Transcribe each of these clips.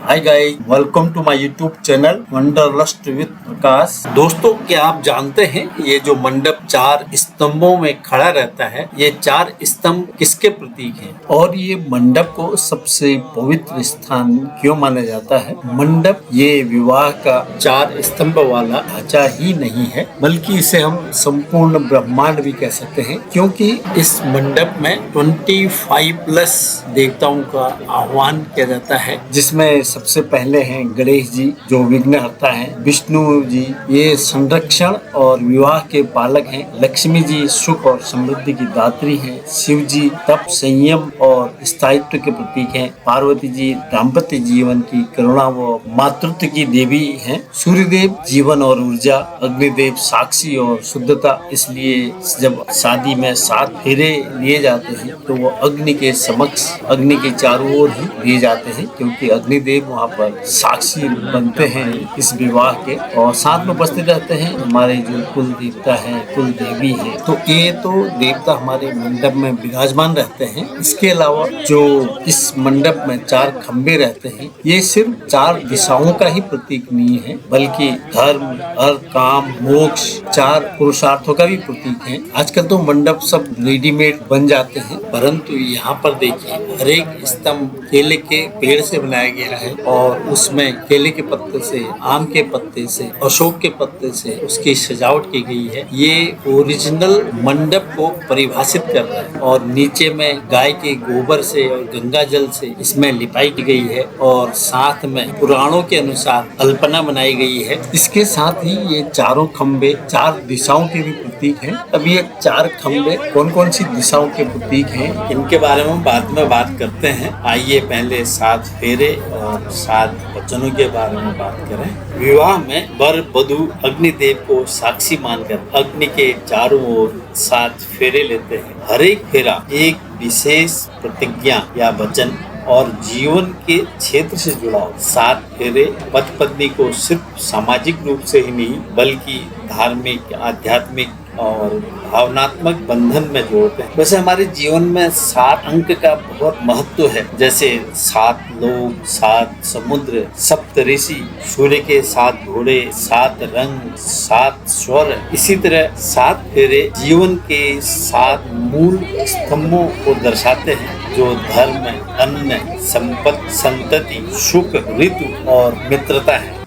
Hi guys, welcome to my YouTube channel Wanderlust with Prakash. दोस्तों, क्या आप जानते हैं ये जो मंडप 4 स्तंभों में खड़ा रहता है, ये 4 स्तंभ किसके प्रतीक हैं और ये मंडप को सबसे पवित्र स्थान क्यों माना जाता है? मंडप ये विवाह का 4 स्तंभ वाला ढांचा ही नहीं है, बल्कि इसे हम संपूर्ण ब्रह्मांड भी कह सकते हैं, क्योंकि इस मंडप में 25+ देवताओं का आह्वान किया जाता है, जिसमें सबसे पहले हैं गणेश जी जो विघ्नहर्ता हैं, विष्णु जी ये संरक्षण और विवाह के पालक हैं, लक्ष्मी जी सुख और समृद्धि की दात्री हैं, शिव जी तप संयम और स्थायित्व के प्रतीक हैं, पार्वती जी दाम्पत्य जीवन की करुणा व मातृत्व की देवी हैं, सूर्यदेव जीवन और ऊर्जा, अग्निदेव साक्षी और शुद्धता। इसलिए जब शादी में 7 फेरे लिए जाते हैं तो वो अग्नि के समक्ष, अग्नि के चारों ओर ही लिए जाते हैं, क्योंकि अग्निदेव वहाँ पर साक्षी बनते हैं इस विवाह के, और साथ में उपस्थित रहते हैं हमारे जो कुल देवता है, कुल देवी है। तो ये तो देवता हमारे मंडप में विराजमान रहते हैं। इसके अलावा जो इस मंडप में 4 खंबे रहते हैं, ये सिर्फ 4 दिशाओं का ही प्रतीक नहीं है, बल्कि धर्म, अर्थ, काम, मोक्ष 4 पुरुषार्थों का भी प्रतीक है। आजकल तो मंडप सब रेडीमेड बन जाते हैं, परंतु यहाँ पर देखिए हर एक स्तंभ केले के पेड़ से बनाया गया है और उसमें केले के पत्ते से, आम के पत्ते से, अशोक के पत्ते से उसकी सजावट की गई है। ये ओरिजिनल मंडप को परिभाषित कर रहा है, और नीचे में गाय के गोबर से और गंगा जल से इसमें लिपाई की गई है, और साथ में पुराणों के अनुसार अल्पना बनाई गई है। इसके साथ ही ये चारों खंबे 4 दिशाओं के भी प्रतीक हैं। अब ये 4 खंबे कौन कौन सी दिशाओं के प्रतीक हैं, इनके बारे में बाद में बात करते हैं। आइए पहले 7 फेरे और 7 वचनों के बारे में बात करें। विवाह में वर वधू अग्निदेव को साक्षी मानकर अग्नि के चारों ओर 7 फेरे लेते हैं। हर एक फेरा एक विशेष प्रतिज्ञा या वचन और जीवन के क्षेत्र से जुड़ा हो। 7 फेरे पति पत्नी को सिर्फ सामाजिक रूप से ही नहीं, बल्कि धार्मिक, आध्यात्मिक और भावनात्मक बंधन में जोड़ते हैं। वैसे हमारे जीवन में 7 अंक का बहुत महत्व है, जैसे 7 लोक, 7 समुद्र, सप्तऋषि, सूर्य के 7 घोड़े, 7 रंग, 7 स्वर। इसी तरह 7 फेरे जीवन के 7 मूल स्तंभों को दर्शाते हैं, जो धर्म, अन्न, संपत्ति, संतति, सुख, ऋतु और मित्रता है।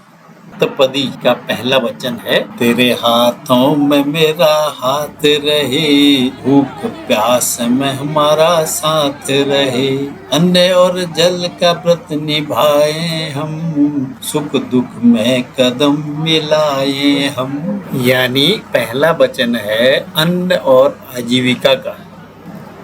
सप्तपदी का पहला वचन है, तेरे हाथों में मेरा हाथ रहे, भूख प्यास में हमारा साथ रहे, अन्न और जल का व्रत निभाए हम, सुख दुख में कदम मिलाए हम। यानी पहला वचन है अन्न और आजीविका का,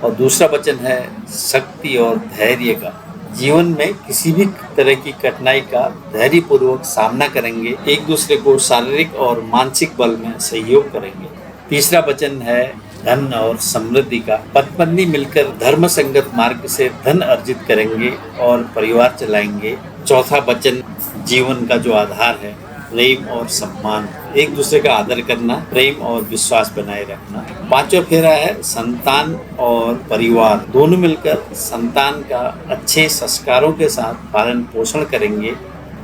और दूसरा वचन है शक्ति और धैर्य का। जीवन में किसी भी तरह की कठिनाई का धैर्यपूर्वक सामना करेंगे, एक दूसरे को शारीरिक और मानसिक बल में सहयोग करेंगे। तीसरा वचन है धन और समृद्धि का। पति पत्नी मिलकर धर्म संगत मार्ग से धन अर्जित करेंगे और परिवार चलाएंगे। चौथा वचन जीवन का जो आधार है, प्रेम और सम्मान, एक दूसरे का आदर करना, प्रेम और विश्वास बनाए रखना। 5वां फेरा है संतान और परिवार, दोनों मिलकर संतान का अच्छे संस्कारों के साथ पालन पोषण करेंगे,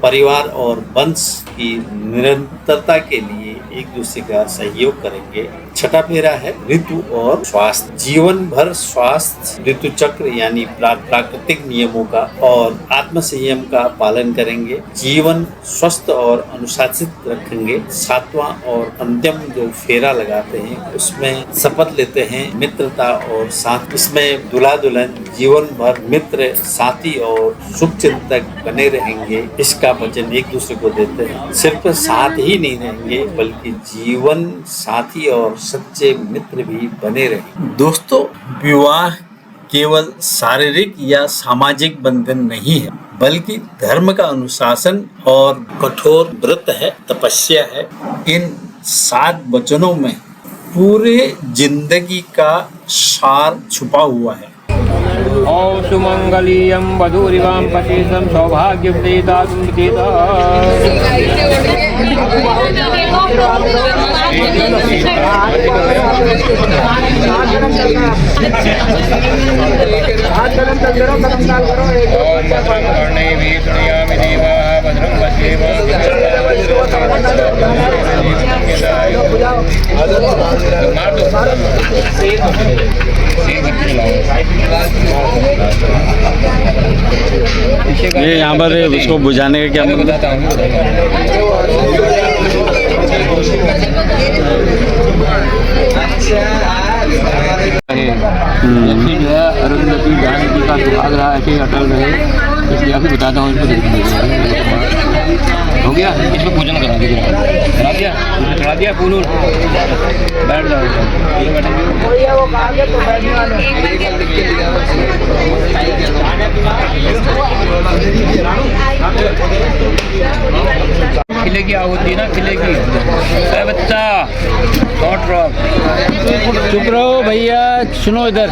परिवार और वंश की निरंतरता के लिए एक दूसरे का सहयोग करेंगे। 6वां फेरा है ऋतु और स्वास्थ्य, जीवन भर स्वास्थ्य ऋतु चक्र यानी प्राकृतिक नियमों का और आत्म संयम का पालन करेंगे, जीवन स्वस्थ और अनुशासित रखेंगे। 7वां और अंतिम जो फेरा लगाते हैं उसमें शपथ लेते हैं मित्रता और साथ। इसमें दूल्हा दुल्हन जीवन भर मित्र, साथी और शुभचिंतक बने रहेंगे, इसका वचन एक दूसरे को देते हैं। सिर्फ साथ ही नहीं रहेंगे, बल्कि जीवन साथी और सच्चे मित्र भी बने रहेंगे। दोस्तों, विवाह केवल शारीरिक या सामाजिक बंधन नहीं है, बल्कि धर्म का अनुशासन और कठोर व्रत है, तपस्या है। इन 7 वचनों में पूरे जिंदगी का सार छुपा हुआ है। ओम सुमंगलियं वधूरिवां पतितं सौभाग्यवदेदातुं विदेदा। ओम कर्णे वीतयामि देवा ये यहाँ पर उसको बुझाने का क्या मतलब? बताता हूँ जैसे जो है अरुंधति जानकी का सुहाग रहा ऐसे ही अटल रहे, इसलिए अभी बताता हूँ इसको। हो गया, इसको पूजन करा दीजिए। करा दिया, इसमें चढ़ा दिया फूल, बैठ जाओ। खिले की आहुति ना, खिले की। अरे बच्चा शॉर्ट रॉक, चुप रहो भैया, सुनो इधर।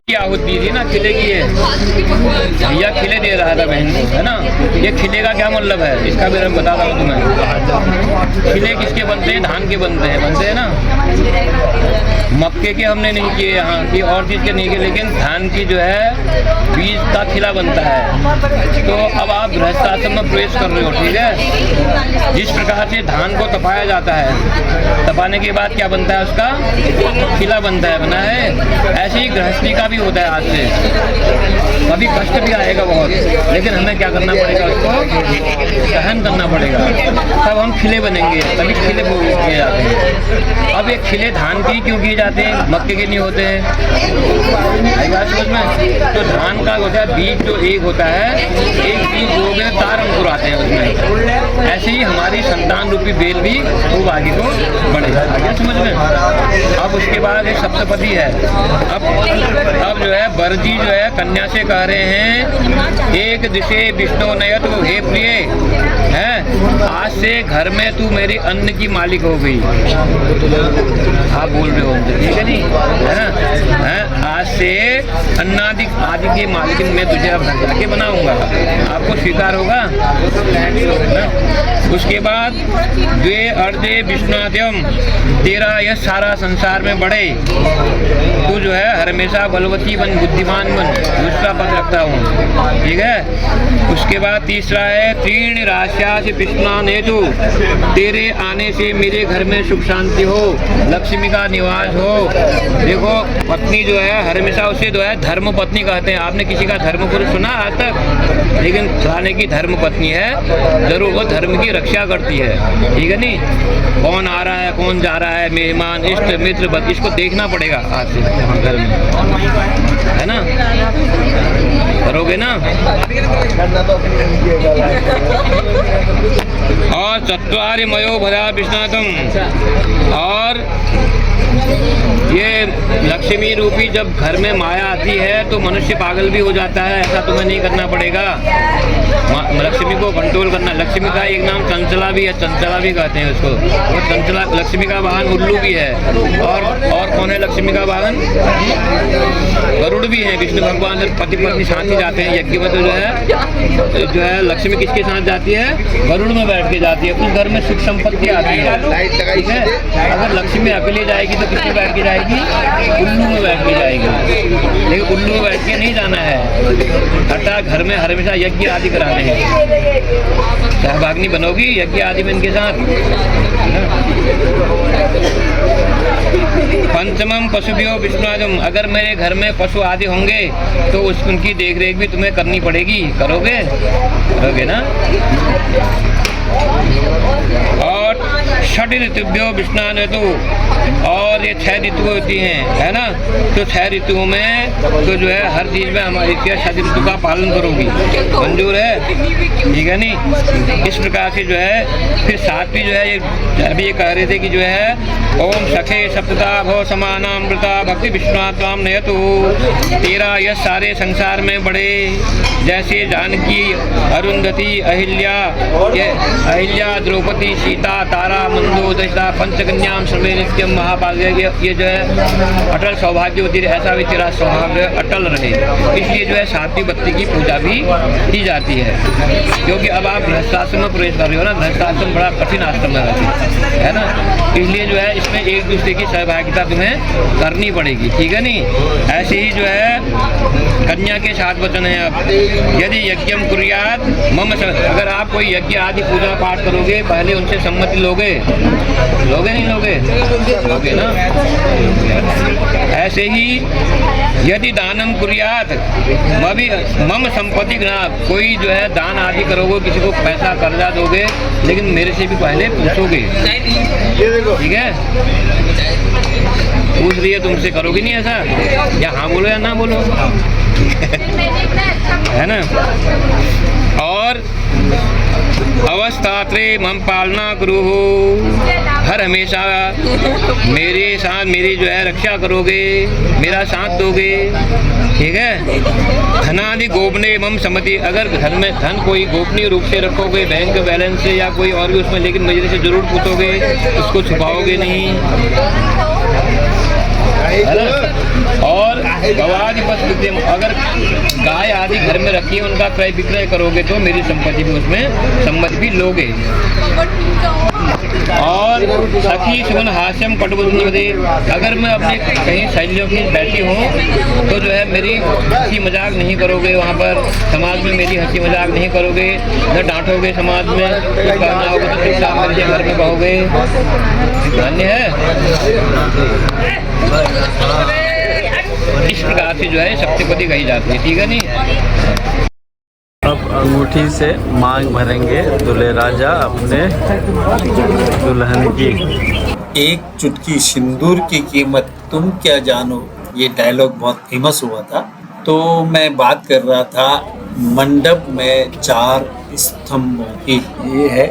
की आहुति थी ना, खिले की है। भैया खिले दे रहा था बहन को, है ना। ये खिले का क्या मतलब है, इसका भी मैं बताता हूँ तुम्हें। खिले किसके बनते हैं? धान के बनते हैं ना। मक्के के हमने नहीं किए यहाँ की, और चीज़ के नहीं किए, लेकिन धान की जो है बीज का खिला बनता है। तो अब आप गृहस्थाश्रम में प्रवेश कर रहे हो, ठीक है। जिस प्रकार से धान को तपाया जाता है, तपाने के बाद क्या बनता है, उसका खिला बनता है, बना है। ऐसे ही गृहस्थी का भी होता है। आज से कभी कष्ट भी आएगा बहुत, लेकिन हमें क्या करना पड़ेगा, उसको सहन करना पड़ेगा, तब हम खिले बनेंगे। तभी खिले किए जाते हैं। अब ये खिले धान के क्यों किए जाते हैं, मक्के के नहीं होते हैं? आई बात समझ में? तो धान का होता है बीज, जो एक होता है, एक बीज दो में तार अंकुर आते हैं उसमें। ऐसे ही हमारी संतान रूपी बेल भी खूब आगे को बढ़ेगा। आगे समझ में? अब उसके बाद एक सप्तपदी है। अब जो है बरजी जो है कन्या से कह रहे हैं, एक दिशे विष्णु नयत हे प्रिय है, आज से घर में तू मेरे अन्न की मालिक हो गई। आप बोल रहे हो, ठीक है नहीं, है ना। आज से अन्नादि आदि के मालिक मैं तुझे अब घर जाके बनाऊंगा। आपको स्वीकार होगा ना? उसके बाद द्वे अर्धे विष्णुद्यम, तेरा यह सारा संसार में बढ़े, तू जो है हमेशा बलवती बन, बुद्धिमान बन। दूसरा पद रखता हूँ, ठीक है। उसके बाद तीसरा है तीर्ण राशा से विष्णुने तू, तेरे आने से मेरे घर में सुख शांति हो, लक्ष्मी का निवास हो। देखो पत्नी जो है हमेशा उसे जो है धर्म पत्नी कहते हैं। आपने किसी का धर्म पुरुष सुना आज तक? लेकिन फलाने की धर्म पत्नी है, जरूर वो धर्म की रक्षा करती है, ठीक है नहीं। कौन आ रहा है, कौन जा रहा है, मेहमान, इष्ट मित्र, इसको देखना पड़ेगा आज से घर में, है ना। करोगे ना? और चत्वारि मयो भरा विष्णातम, और ये लक्ष्मी रूपी जब घर में माया आती है तो मनुष्य पागल भी हो जाता है। ऐसा तुम्हें नहीं करना पड़ेगा, लक्ष्मी को कंट्रोल करना। लक्ष्मी का एक नाम चंचला भी है, चंचला भी कहते हैं उसको। वो चंचला लक्ष्मी का वाहन उल्लू भी है। और कौन है लक्ष्मी का वाहन? गरुड़ भी है। विष्णु भगवान जब पति पत्नी साथ ही जाते हैं यज्ञ में, तो जो है लक्ष्मी किसके साथ जाती है? गरुड़ में बैठ के जाती है। उस घर में सुख संपत्ति आती है, ठीक है। अगर लक्ष्मी अकेले जाएगी तो किसमें बैठ के जाएगी? उल्लू में बैठ के जाएगी। लेकिन उल्लू में बैठ के नहीं जाना है, अर्थात घर में हमेशा यज्ञ आदि कराने हैं। सहभागिनी बनोगी यज्ञ आदि में इनके साथ। पंचमम पशुभ्यो विष्णुआदम, अगर मेरे घर में पशु आदि होंगे तो उनकी देखरेख भी तुम्हें करनी पड़ेगी। करोगे ना? और षड ऋतुभ्यो विष्णाने तो, और ये 6 ऋतु होती हैं, है ना। तो 6 ऋतुओं में तो जो है हर चीज़ में हमारी 6 ऋतु का पालन करोगी। मंजूर है? ठीक है नहीं। इस प्रकार से जो है फिर सातवीं जो है ये अभी ये कह रहे थे कि जो है ओम सखे सप्तता भव समानामृता भक्ति विष्णुआत्माम नयतु, तेरा यह सारे संसार में बढ़े। जैसे जानकी, अरुंधति, अहिल्या, द्रौपदी, सीता, तारा, मंदोदशा, पंचकन्याम सर्वे नित्यम महाभाग्य, ये जो है अटल सौभाग्यवती, ऐसा भी तेरा सौभाग्य अटल रहे। इसलिए जो है सातवीं बत्ती की पूजा भी की जाती है। क्योंकि अब आप गृहस्थाश्रम में प्रवेश कर रहे हो ना। गृहस्थाश्रम बड़ा कठिन आश्रम है ना, इसलिए जो है इस उसमें एक दूसरे की सहभागिता तुम्हें करनी पड़ेगी, ठीक है नहीं। ऐसे ही जो है कन्या के 7 वचन हैं। अब यदि यज्ञम कुर्यात मम अगर आप कोई यज्ञ आदि पूजा पाठ करोगे, पहले उनसे सम्मति लोगे नहीं लोगे ना। ऐसे ही यदि दानम कुर्यात मम संपत्ति ज्ञात, कोई जो है दान आदि करोगे, किसी को पैसा कर्जा दोगे, लेकिन मेरे से भी पहले पूछोगे, ठीक है। पूछ लिए तुमसे करोगे नहीं ऐसा, या हाँ बोलो या ना बोलो है ना। और अवस्थात्रे मम पालना करो हो, हर हमेशा मेरे साथ मेरी जो है रक्षा करोगे, मेरा साथ दोगे, ठीक है। धनादि गोपनीय मम सम्मति, अगर घर में धन कोई गोपनीय रूप से रखोगे, बैंक बैलेंस से या कोई और भी उसमें, लेकिन मेरे से जरूर पूछोगे, उसको छुपाओगे नहीं, है ना। और गवादि पशु, अगर गाय आदि घर में रखी है, उनका क्रय विक्रय करोगे तो मेरी संपत्ति भी उसमें सम्मति भी लोगे। और सखी सुमन हास्यम कटुबुद्धि, अगर मैं अपने कहीं सहेलियों की बैठी हूँ तो जो है मेरी हंसी मजाक नहीं करोगे, वहाँ पर समाज में मेरी हंसी मजाक नहीं करोगे, न डांटोगे समाज में, कुछ कहना होगा तो चुपचाप मेरे घर में कहोगे, मान्य है। इस प्रकार से जो है सप्तपदी कही जाती है, ठीक है नहीं। अब अंगूठी से मांग भरेंगे दूल्हे राजा अपने दुल्हन की। एक चुटकी सिंदूर की कीमत तुम क्या जानो, ये डायलॉग बहुत फेमस हुआ था। तो मैं बात कर रहा था मंडप में 4 स्तंभों की। ये है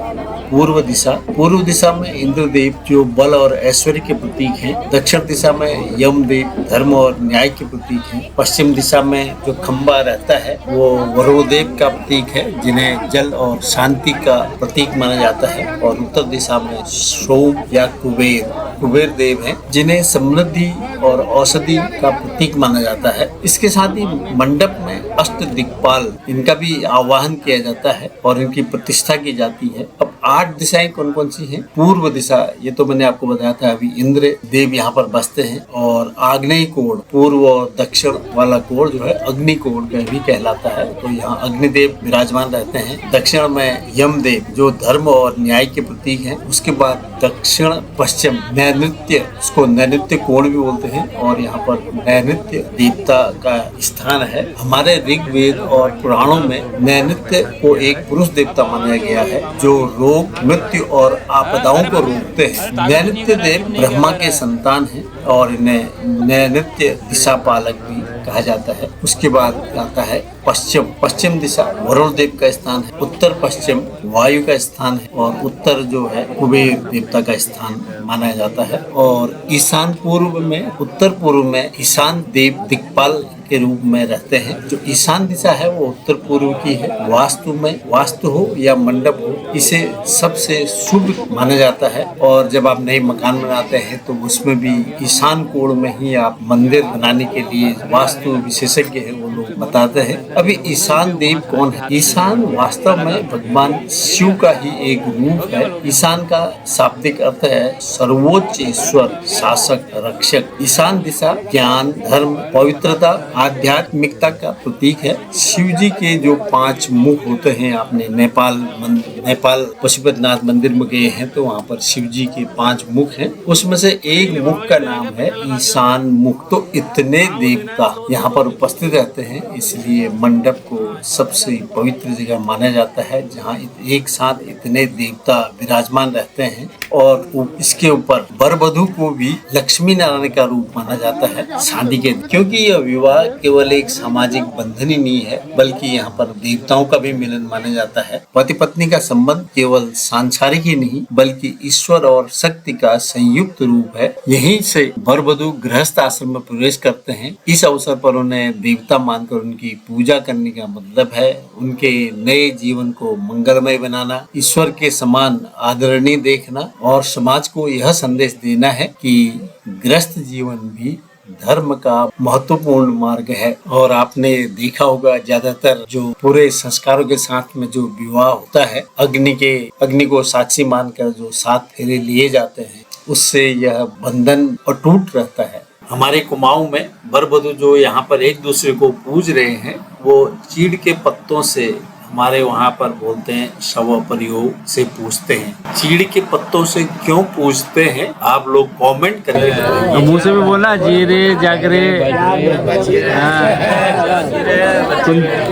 पूर्व दिशा। पूर्व दिशा में इंद्रदेव जो बल और ऐश्वर्य के प्रतीक हैं। दक्षिण दिशा में यमदेव धर्म और न्याय के प्रतीक हैं। पश्चिम दिशा में जो खंबा रहता है वो वरुणदेव का प्रतीक है, जिन्हें जल और शांति का प्रतीक माना जाता है। और उत्तर दिशा में सोम या कुबेर देव हैं, जिन्हें समृद्धि और औषधि का प्रतीक माना जाता है। इसके साथ ही मंडप में अष्ट दिक्पाल, इनका भी आवाहन किया जाता है और इनकी प्रतिष्ठा की जाती है। अब 8 दिशाएं कौन कौन सी हैं? पूर्व दिशा, ये तो मैंने आपको बताया था अभी, इंद्र देव यहाँ पर बसते हैं। और आग्नेय कोण, पूर्व और दक्षिण वाला कोण जो है अग्नि कोण का भी कहलाता है, तो यहाँ अग्निदेव विराजमान रहते हैं। दक्षिण में यमदेव जो धर्म और न्याय के प्रतीक हैं। उसके बाद दक्षिण पश्चिम नैऋत्य, उसको नैऋत्य कोण भी बोलते हैं, और यहाँ पर नैऋत्य देवता का स्थान है। हमारे ऋग्वेद और पुराणों में नैऋत्य को एक पुरुष देवता माना गया है, जो रोग, मृत्यु और आपदाओं को रोकते हैं। नैऋत्य देव ब्रह्मा के संतान हैं और इन्हें नैऋत्य दिशापालक भी कहा जाता है। उसके बाद आता है पश्चिम दिशा वरुण देव का स्थान है। उत्तर पश्चिम वायु का स्थान है और उत्तर जो है कुबेर देवता का स्थान माना जाता है। और ईशान पूर्व में, उत्तर पूर्व में ईशान देव दिक्पाल के रूप में रहते हैं। जो ईशान दिशा है वो उत्तर पूर्व की है। वास्तु हो या मंडप हो, इसे सबसे शुभ माना जाता है। और जब आप नए मकान बनाते हैं तो उसमें भी ईशान कोण में ही आप मंदिर बनाने के लिए वास्तु विशेषज्ञ है वो लोग बताते हैं। अभी ईशान देव कौन है? ईशान वास्तव में भगवान शिव का ही एक रूप है। ईशान का शाब्दिक अर्थ है सर्वोच्च ईश्वर, शासक, रक्षक। ईशान दिशा ज्ञान, धर्म, पवित्रता, आध्यात्मिकता का प्रतीक है। शिव जी के जो 5 मुख होते हैं, आपने नेपाल पशुपतिनाथ मंदिर में गए हैं तो वहाँ पर शिव जी के 5 मुख हैं। उसमें से एक मुख का नाम है ईशान मुख। तो इतने देवता यहाँ पर उपस्थित रहते हैं, इसलिए मंडप को सबसे पवित्र जगह माना जाता है, जहाँ एक साथ इतने देवता विराजमान रहते हैं। और इसके ऊपर वर वधू को भी लक्ष्मी नारायण का रूप माना जाता है शादी के, क्योंकि यह विवाह केवल एक सामाजिक बंधन ही नहीं है, बल्कि यहाँ पर देवताओं का भी मिलन माना जाता है। पति पत्नी का संबंध केवल सांसारिक ही नहीं, बल्कि ईश्वर और शक्ति का संयुक्त रूप है। यहीं से वर वधू गृहस्थ आश्रम में प्रवेश करते हैं। इस अवसर पर उन्हें देवता मानकर उनकी पूजा करने का मतलब है उनके नए जीवन को मंगलमय बनाना, ईश्वर के समान आदरणीय देखना और समाज को यह संदेश देना है कि गृहस्थ जीवन भी धर्म का महत्वपूर्ण मार्ग है। और आपने देखा होगा ज्यादातर जो पूरे संस्कारों के साथ में जो विवाह होता है, अग्नि को साक्षी मानकर जो 7 फेरे लिए जाते हैं, उससे यह बंधन अटूट रहता है। हमारे कुमाऊं में वर वधू जो यहाँ पर एक दूसरे को पूज रहे हैं वो चीड़ के पत्तों से, हमारे वहाँ पर बोलते हैं शव प्रयोग से पूजते हैं। चीड़ के पत्तों से क्यों पूजते हैं आप लोग कमेंट करके तो मुँह से भी बोला जीरे जागरे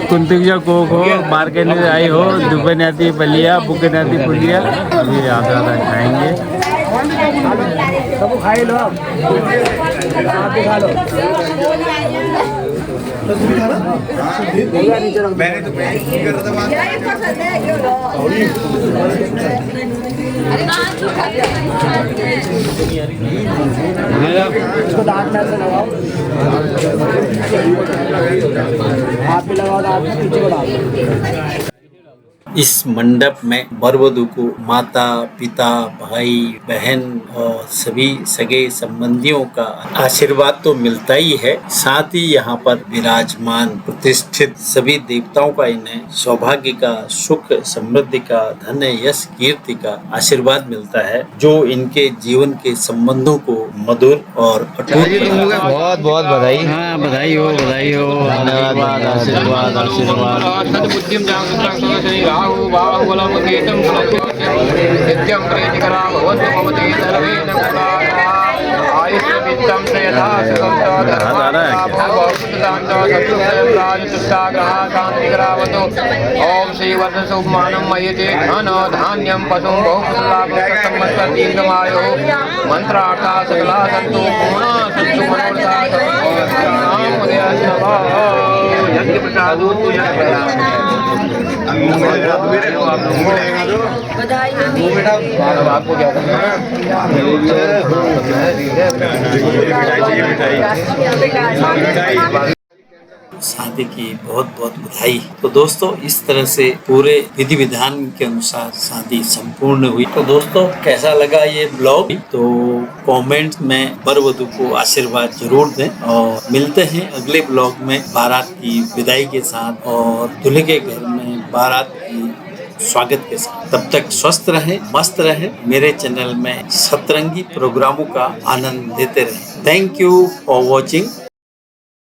कुंतिक जो कोक हो बार के नहीं आई हो दुबे नाती बलिया बुके नाती पुलिया। अभी आधा आधा खाएंगे। इस मंडप में वर वधू को माता पिता भाई बहन और सभी सगे संबंधियों का आशीर्वाद तो मिलता ही है, साथ ही यहाँ पर विराजमान प्रतिष्ठित सभी देवताओं का इन्हें सौभाग्य का, सुख समृद्धि का, धन यश कीर्ति का आशीर्वाद मिलता है, जो इनके जीवन के संबंधों को मधुर और अटूट। बहुत बहुत बधाई। हाँ बधाई हो धन्यवाद आशीर्वाद आशीर्वाद। राहु बाहुबलं केतं नित्यं प्रीतिकरा भवतु मम ते सर्वेण कुलाः आयुष्यमित्तं यथा ओम श्री वर्षशुभमानं मयिते धन धान्यं पशुं बहुपुत्रलाभं दीर्घमायुः मंत्रार्था सकला सन्तु पूर्णा सन्तु मनोरथा यज्ञ प्रसादो आपको क्या शादी की बहुत बहुत बधाई। तो दोस्तों इस तरह से पूरे विधि विधान के अनुसार शादी संपूर्ण हुई। तो दोस्तों कैसा लगा ये ब्लॉग, तो कमेंट में वर वधू को आशीर्वाद जरूर दें और मिलते हैं अगले ब्लॉग में बारात की विदाई के साथ और दूल्हे के घर में बारात की स्वागत के साथ। तब तक स्वस्थ रहें, मस्त रहें, मेरे चैनल में सतरंगी प्रोग्रामों का आनंद लेते रहें। Thank you for watching.